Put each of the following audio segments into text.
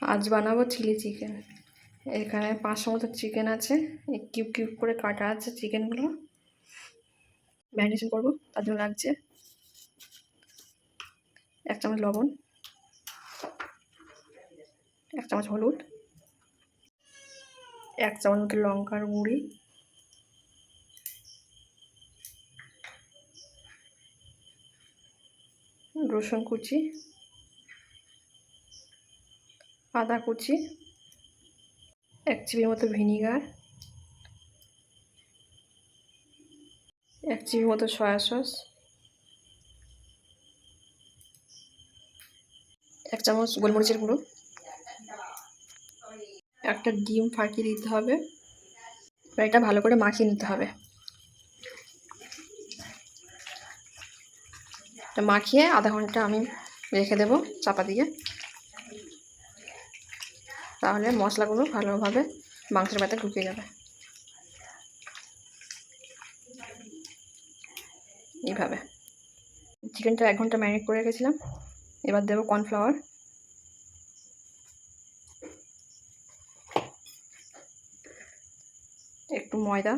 আজ বানাবো chilli chicken. এখানে 500 মতো চিকেন আছে, কিউব কিউব করে কাটা আছে চিকেনগুলো। ম্যারিনেশন করবো, তার জন্য লাগছে 1 চামচ লবণ, 1 চামচ হলুদ, 1 চামচ মতো লঙ্কার গুঁড়ি, রসুন কুচি, আদা কুচি, 1 চিমটি মতো ভিনিগার, 1 চিমটি মতো সয়া সস, 1 চামচ গোলমরিচের গুঁড়ো, একটা ডিম ফাটিয়ে দিতে হবে। এবার এটা ভালো করে মাখিয়ে নিতে হবে। এটা মাখিয়ে আধা ঘন্টা আমি রেখে দেবো চাপা দিয়ে, তাহলে মশলাগুলো ভালোভাবে মাংসের ভেতরে ঢুকে যাবে। এইভাবে চিকেনটা 1 ঘন্টা ম্যারিনেট করে রেখেছিলাম। এবার দেবো কর্নফ্লাওয়ার, একটু ময়দা,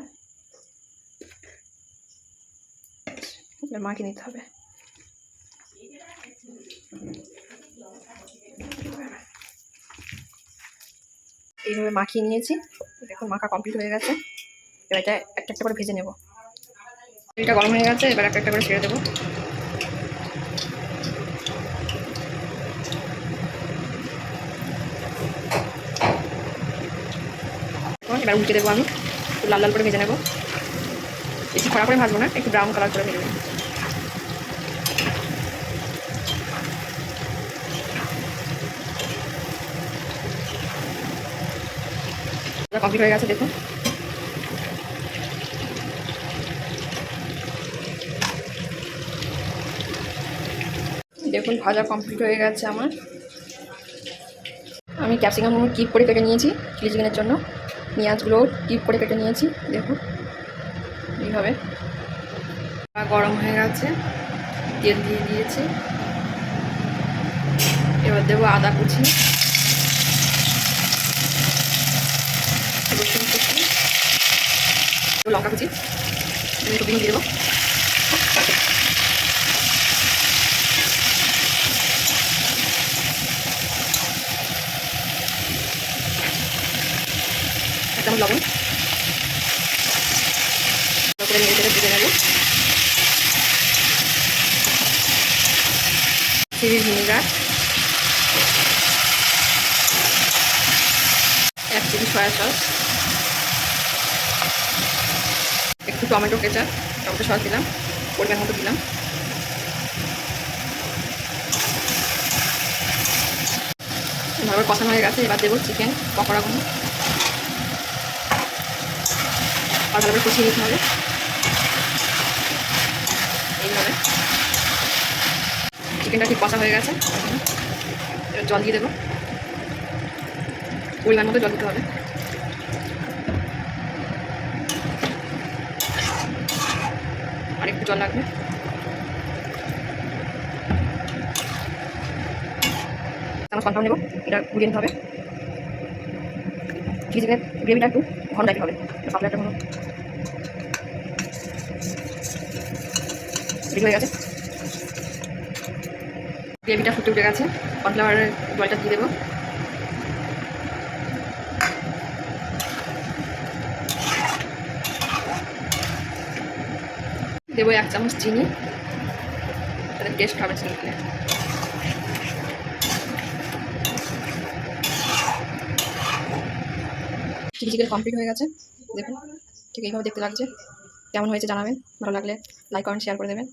মাখিয়ে নিতে হবে। এইভাবে মাখিয়ে নিয়েছি, দেখুন মাখা কমপ্লিট হয়ে গেছে। এবার এটা একটা একটা করে ভেজে নেব। এটা গরম হয়ে গেছে, এবার একটা একটা করে ছেড়ে দেবো। এবার উল্টে দেবো, আমি একটু লাল লাল করে ভেজে নেবো। বেশি খরা করে ভাজবো না, একটু ব্রাউন কালার করে ভেজে নেবো। কমপ্লিট হয়ে গেছে, দেখুন। দেখুন ভাজা কমপ্লিট হয়ে গেছে আমার। আমি ক্যাপসিকামগুলো কিপ করে কেটে নিয়েছি চিলি চিকেনের জন্য, পেঁয়াজগুলো কিপ করে কেটে নিয়েছি, দেখুন এইভাবে। গরম হয়ে গেছে, তেল দিয়ে দিয়েছি। এবার দেবো আদা কুচি, রসুন কুচি, লঙ্কা কুচি, সবজিগুলো দিয়ে দেবো। এক চামচ লবণ, করে নেড়ে চেড়ে ভেজে নেবো। চিলি ভিনিগার, 1 চিমটি সয়া সস, একটু টমেটো কেচাপ, টমেটো সস দিলাম, পরিমাণ মতো দিলাম। ভালো কষানো হয়ে গেছে, এবার দেবো চিকেন পকোড়াগুলো। আর ভালো করে কষিয়ে নিতে হবে এইভাবে। চিকেনটা ঠিক কষা হয়ে গেছে, এবার জল দিয়ে দেবো। পরিমাণ মতো জল দিতে হবে। আর একটু জল লাগবে। আমার কনফার্ম নেবো, এটা গুলিয়ে নিতে হবে। চিলি চিকেনের গ্রেভিটা একটু ঘন টাইপের হবে, পাতলা একটা ঘন রেডি হয়ে গেছে। গ্রেভিটা ফুটে উঠে গেছে, কর্নফ্লাওয়ারের জলটা দিয়ে দেবো। দেবো 1 চামচ চিনি, তাহলে টেস্ট হবে চিনি দিলে। চিলি চিকেন কমপ্লিট হয়ে গেছে, দেখুন ঠিক এইভাবে দেখতে লাগছে। কেমন হয়েছে জানাবেন, ভালো লাগলে লাইক কমেন্ট শেয়ার করে দেবেন।